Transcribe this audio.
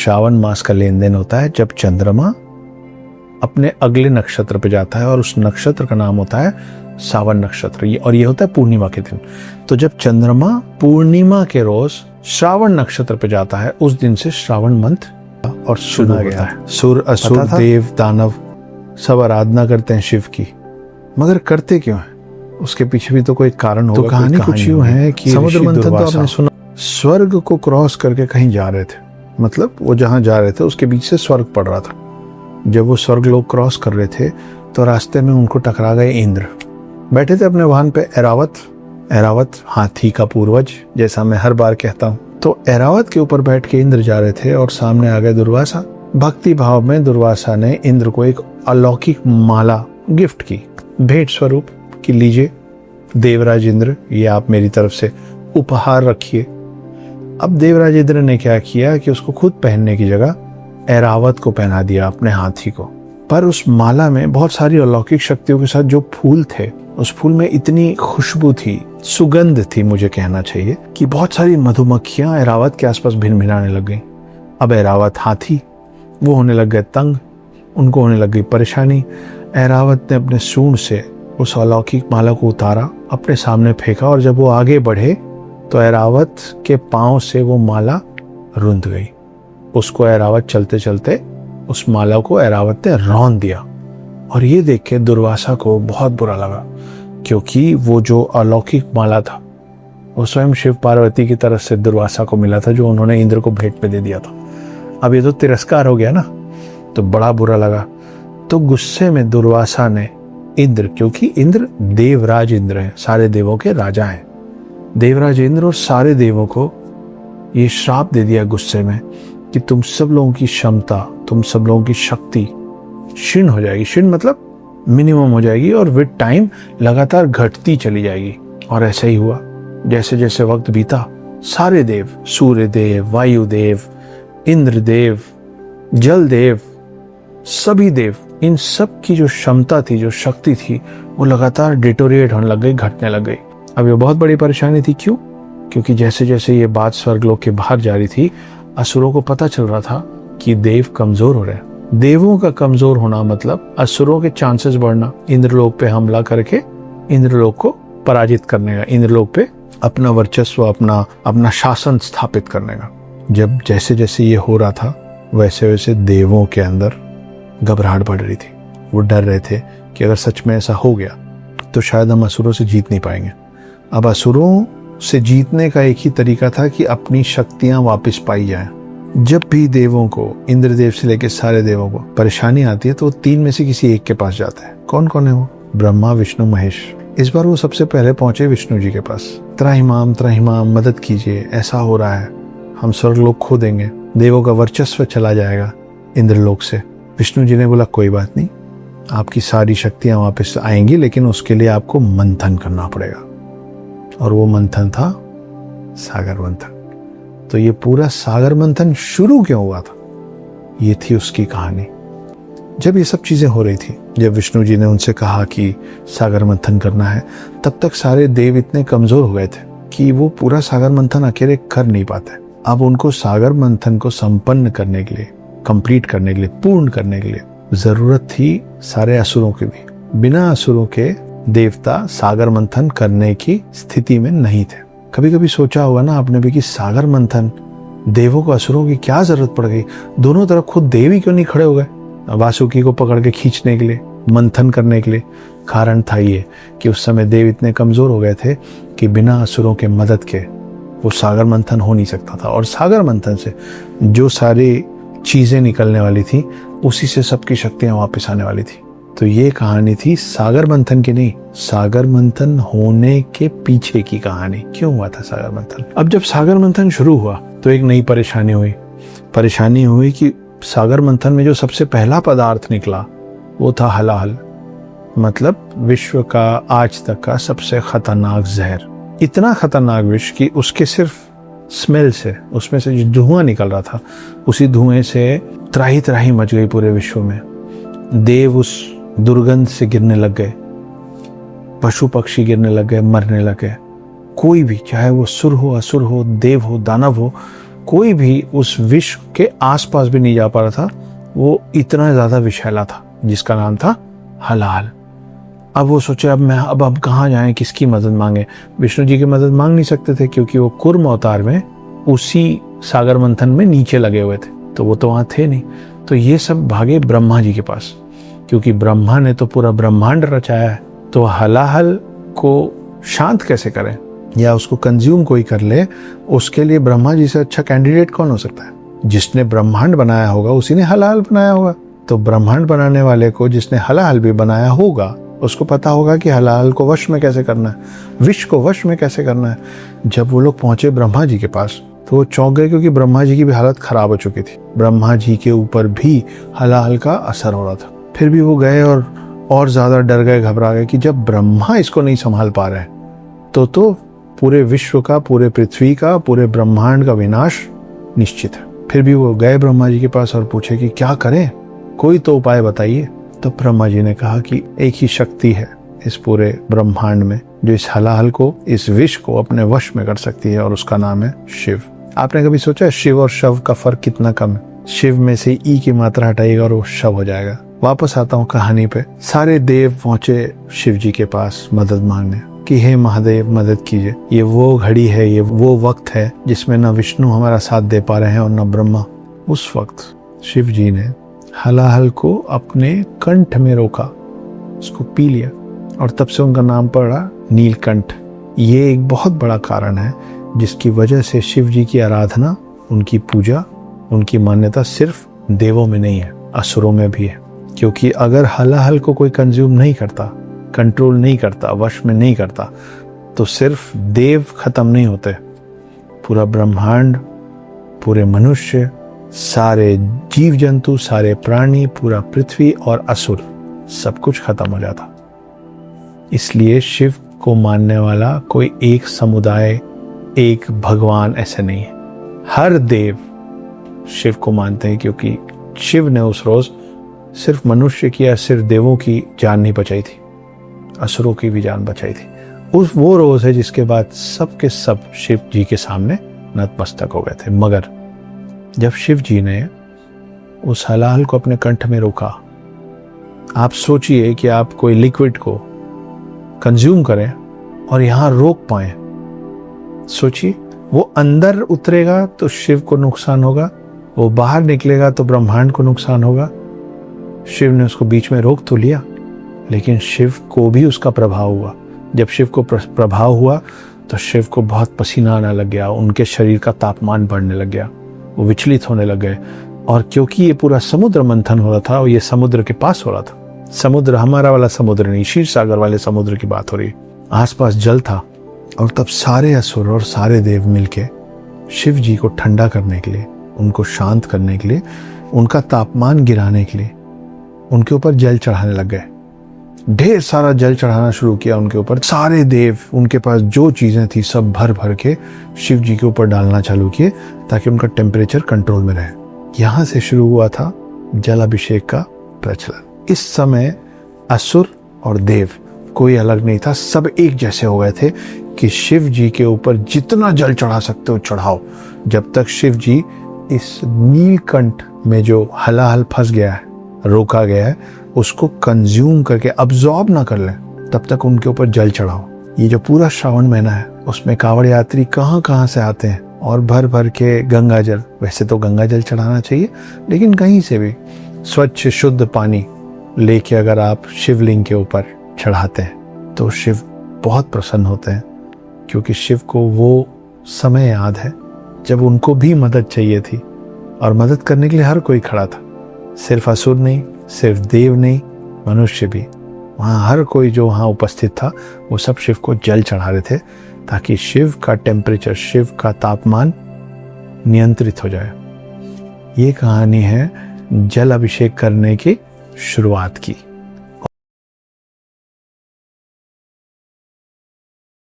श्रावण मास का लेन देन होता है जब चंद्रमा अपने अगले नक्षत्र पे जाता है और उस नक्षत्र का नाम होता है सावन नक्षत्र, और ये होता है पूर्णिमा के दिन। तो जब चंद्रमा पूर्णिमा के रोज श्रावण नक्षत्र पे जाता है उस दिन से श्रावण मंथ और शुरू होता है। सुर, असुर, देव, दानव सब आराधना करते हैं शिव की, मगर करते क्यों है? उसके पीछे भी तो कोई कारण होगा। तो कहानी कुछ यूं है कि समुद्र मंथन तो आपने सुना, स्वर्ग को क्रॉस करके कहीं जा रहे थे, मतलब वो जहां जा रहे थे उसके बीच से स्वर्ग पड़ रहा था। जब वो स्वर्ग लोग क्रॉस कर रहे थे तो रास्ते में उनको टकरा गए इंद्र। बैठे थे अपने वाहन पे ऐरावत हाथी का पूर्वज, जैसा मैं हर बार कहता हूँ। तो ऐरावत के ऊपर बैठ के इंद्र जा रहे थे और सामने आ गए दुर्वासा। भक्ति भाव में दुर्वासा ने इंद्र को एक अलौकिक माला गिफ्ट की, भेंट स्वरूप कि लीजिए देवराज इंद्र, ये आप मेरी तरफ से उपहार रखिए। अब देवराज इंद्र ने क्या किया कि उसको खुद पहनने की जगह ऐरावत को पहना दिया, अपने हाथी को। पर उस माला में बहुत सारी अलौकिक शक्तियों के साथ जो फूल थे, उस फूल में इतनी खुशबू थी, सुगंध थी मुझे कहना चाहिए, कि बहुत सारी मधुमक्खियां ऐरावत के आसपास भिनभिनाने लग गईं। अब ऐरावत हाथी, वो होने लग गए तंग, उनको होने लग गई परेशानी। ऐरावत ने अपने सूंड से उस अलौकिक माला को उतारा, अपने सामने फेंका, और जब वो आगे बढ़े तो ऐरावत के पांव से वो माला रुंध गई। उसको ऐरावत चलते चलते उस माला को ऐरावत ने रौंद दिया। और ये देख के दुर्वासा को बहुत बुरा लगा, क्योंकि वो जो अलौकिक माला था वो स्वयं शिव पार्वती की तरफ से दुर्वासा को मिला था, जो उन्होंने इंद्र को भेंट में दे दिया था। अब ये तो तिरस्कार हो गया ना, तो बड़ा बुरा लगा। तो गुस्से में दुर्वासा ने इंद्र, क्योंकि इंद्र देवराज इंद्र हैं, सारे देवों के राजा हैं, देवराज इंद्र और सारे देवों को ये श्राप दे दिया गुस्से में कि तुम सब लोगों की क्षमता, तुम सब लोगों की शक्ति क्षीण हो जाएगी। क्षीण मतलब मिनिमम हो जाएगी, और विद टाइम लगातार घटती चली जाएगी। और ऐसा ही हुआ। जैसे जैसे वक्त बीता, सारे देव, सूर्य देव, वायु देव, इंद्र देव, जल देव, सभी देव, इन सब की जो क्षमता थी, जो शक्ति थी, वो लगातार डिटोरिएट होने लग गई, घटने लग गई। अब ये बहुत बड़ी परेशानी थी। क्यों? क्योंकि जैसे जैसे ये बात स्वर्गलोक के बाहर जा रही थी, असुरों को पता चल रहा था कि देव कमजोर हो रहे हैं। देवों का कमजोर होना मतलब असुरों के चांसेस बढ़ना, इंद्रलोक पे हमला करके इंद्रलोक को पराजित करने का, इंद्रलोक पे अपना वर्चस्व, अपना शासन स्थापित करने का। जब जैसे जैसे ये हो रहा था, वैसे वैसे देवों के अंदर घबराहट बढ़ रही थी। वो डर रहे थे कि अगर सच में ऐसा हो गया तो शायद हम असुरों से जीत नहीं पाएंगे। अब असुरों से जीतने का एक ही तरीका था कि अपनी शक्तियां वापस पाई जाएं। जब भी देवों को, इंद्रदेव से लेकर सारे देवों को परेशानी आती है तो वो तीन में से किसी एक के पास जाता है। कौन कौन है वो? ब्रह्मा, विष्णु, महेश। इस बार वो सबसे पहले पहुंचे विष्णु जी के पास। त्राहिमाम मदद कीजिए, ऐसा हो रहा है, हम स्वर्गलोक खो देंगे, देवों का वर्चस्व चला जाएगा इंद्रलोक से। विष्णु जी ने बोला कोई बात नहीं, आपकी सारी शक्तियां वापस आएंगी, लेकिन उसके लिए आपको मंथन करना पड़ेगा। और वो मंथन था सागर मंथन। तो ये पूरा सागर मंथन शुरू क्यों हुआ था, ये थी उसकी कहानी। जब ये सब चीजें हो रही थी, जब विष्णु जी ने उनसे कहा कि सागर मंथन करना है, तब तक सारे देव इतने कमजोर हो गए थे कि वो पूरा सागर मंथन अकेले कर नहीं पाते। अब उनको सागर मंथन को संपन्न करने के लिए, कंप्लीट करने के लिए, पूर्ण करने के लिए जरूरत थी सारे असुरों की भी। बिना असुरों के देवता सागर मंथन करने की स्थिति में नहीं थे। कभी कभी सोचा होगा ना आपने भी कि सागर मंथन, देवों को असुरों की क्या जरूरत पड़ गई? दोनों तरफ खुद देव ही क्यों नहीं खड़े हो गए वासुकी को पकड़ के खींचने के लिए, मंथन करने के लिए? कारण था ये कि उस समय देव इतने कमजोर हो गए थे कि बिना असुरों के मदद के वो सागर मंथन हो नहीं सकता था। और सागर मंथन से जो सारी चीजें निकलने वाली थी, उसी से सबकी शक्तियां वापस आने वाली थी। तो ये कहानी थी सागर मंथन की नहीं, सागर मंथन होने के पीछे की कहानी। क्यों हुआ था सागर मंथन? अब जब सागर मंथन शुरू हुआ तो एक नई परेशानी हुई कि सागर मंथन में जो सबसे पहला पदार्थ निकला वो था हलाहल, मतलब विश्व का आज तक का सबसे खतरनाक जहर। इतना खतरनाक विष कि उसके सिर्फ स्मेल से, उसमें से जो धुआं निकल रहा था, उसी धुएं से त्राही त्राही मच गई पूरे विश्व में। देव उस दुर्गंध से गिरने लग गए, पशु पक्षी गिरने लग गए, मरने लग गए। कोई भी, चाहे वो सुर हो, असुर हो, देव हो, दानव हो, कोई भी उस विष के आसपास भी नहीं जा पा रहा था। वो इतना ज्यादा विषैला था, जिसका नाम था हलाहल। अब वो सोचे अब कहाँ जाएं, किसकी मदद मांगे। विष्णु जी की मदद मांग नहीं सकते थे, क्योंकि वो कूर्म अवतार में उसी सागर मंथन में नीचे लगे हुए थे, तो वो तो वहां थे नहीं। तो ये सब भागे ब्रह्मा जी के पास, क्योंकि ब्रह्मा ने तो पूरा ब्रह्मांड रचाया है। तो हलाहल को शांत कैसे करें या उसको कंज्यूम कोई कर ले, उसके लिए ब्रह्मा जी से अच्छा कैंडिडेट कौन हो सकता है। जिसने ब्रह्मांड बनाया होगा उसी ने हलाहल बनाया होगा। तो ब्रह्मांड बनाने वाले को जिसने हलाहल भी बनाया होगा, उसको पता होगा कि हलाहल को वश में कैसे करना है, विष को वश में कैसे करना है। जब वो लोग पहुंचे ब्रह्मा जी के पास, तो वो चौंक गए, क्योंकि ब्रह्मा जी की भी हालत खराब हो चुकी थी। ब्रह्मा जी के ऊपर भी हलाहल का असर हो रहा था। फिर भी वो गए और ज्यादा डर गए, घबरा गए कि जब ब्रह्मा इसको नहीं संभाल पा रहे तो पूरे विश्व का, पूरे पृथ्वी का, पूरे ब्रह्मांड का विनाश निश्चित है। फिर भी वो गए ब्रह्मा जी के पास और पूछे कि क्या करें, कोई तो उपाय बताइए। तो ब्रह्मा जी ने कहा कि एक ही शक्ति है इस पूरे ब्रह्मांड में जो इस हलाहल को, इस विष को अपने वश में कर सकती है, और उसका नाम है शिव। आपने कभी सोचा है शिव और शव का फर्क कितना कम है? शिव में से ई की मात्रा हटाइएगा और वो शव हो जाएगा। वापस आता हूँ कहानी पे। सारे देव पहुंचे शिव जी के पास मदद मांगने कि हे महादेव मदद कीजिए, ये वो घड़ी है, ये वो वक्त है जिसमें न विष्णु हमारा साथ दे पा रहे हैं और न ब्रह्मा। उस वक्त शिव जी ने हलाहल को अपने कंठ में रोका, उसको पी लिया, और तब से उनका नाम पड़ा नीलकंठ। ये एक बहुत बड़ा कारण है जिसकी वजह से शिव जी की आराधना, उनकी पूजा, उनकी मान्यता सिर्फ देवों में नहीं है, असुरों में भी है। क्योंकि अगर हलाहल को कोई कंज्यूम नहीं करता, कंट्रोल नहीं करता, वश में नहीं करता, तो सिर्फ देव खत्म नहीं होते, पूरा ब्रह्मांड, पूरे मनुष्य, सारे जीव जंतु, सारे प्राणी, पूरा पृथ्वी और असुर, सब कुछ खत्म हो जाता। इसलिए शिव को मानने वाला कोई एक समुदाय, एक भगवान ऐसे नहीं है। हर देव शिव को मानते हैं, क्योंकि शिव ने उस रोज सिर्फ मनुष्य की या सिर्फ देवों की जान नहीं बचाई थी, असुरों की भी जान बचाई थी। वो रोज है जिसके बाद सब के सब शिव जी के सामने नतमस्तक हो गए थे। मगर जब शिव जी ने उस हलाहल को अपने कंठ में रोका, आप सोचिए कि आप कोई लिक्विड को कंज्यूम करें और यहां रोक पाए। सोचिए, वो अंदर उतरेगा तो शिव को नुकसान होगा, वो बाहर निकलेगा तो ब्रह्मांड को नुकसान होगा। शिव ने उसको बीच में रोक तो लिया, लेकिन शिव को भी उसका प्रभाव हुआ। जब शिव को प्रभाव हुआ तो शिव को बहुत पसीना आने लग गया, उनके शरीर का तापमान बढ़ने लग गया, वो विचलित होने लग गए। और क्योंकि ये पूरा समुद्र मंथन हो रहा था और ये समुद्र के पास हो रहा था, समुद्र हमारा वाला समुद्र नहीं, क्षीर सागर वाले समुद्र की बात हो रही, आसपास जल था। और तब सारे असुर और सारे देव मिलके शिव जी को ठंडा करने के लिए, उनको शांत करने के लिए, उनका तापमान गिराने के लिए उनके ऊपर जल चढ़ाने लग गए। ढेर सारा जल चढ़ाना शुरू किया उनके ऊपर। सारे देव उनके पास जो चीजें थी सब भर भर के शिव जी के ऊपर डालना चालू किए, ताकि उनका टेम्परेचर कंट्रोल में रहे। यहां से शुरू हुआ था जल अभिषेक का प्रचलन। इस समय असुर और देव कोई अलग नहीं था, सब एक जैसे हो गए थे कि शिव जी के ऊपर जितना जल चढ़ा सकते हो चढ़ाओ, जब तक शिव जी इस नीलकंठ में जो हलाहल फंस गया है, रोका गया है, उसको कंज्यूम करके अब्सॉर्ब ना कर लें, तब तक उनके ऊपर जल चढ़ाओ। ये जो पूरा श्रावण महीना है, उसमें कांवड़ यात्री कहाँ कहाँ से आते हैं और भर भर के गंगा जल, वैसे तो गंगा जल चढ़ाना चाहिए, लेकिन कहीं से भी स्वच्छ शुद्ध पानी लेके अगर आप शिवलिंग के ऊपर चढ़ाते हैं तो शिव बहुत प्रसन्न होते हैं। क्योंकि शिव को वो समय याद है जब उनको भी मदद चाहिए थी, और मदद करने के लिए हर कोई खड़ा था। सिर्फ असुर नहीं, सिर्फ देव नहीं, मनुष्य भी। वहाँ हर कोई जो वहाँ उपस्थित था वो सब शिव को जल चढ़ा रहे थे, ताकि शिव का टेम्परेचर, शिव का तापमान नियंत्रित हो जाए। ये कहानी है जल अभिषेक करने की शुरुआत की।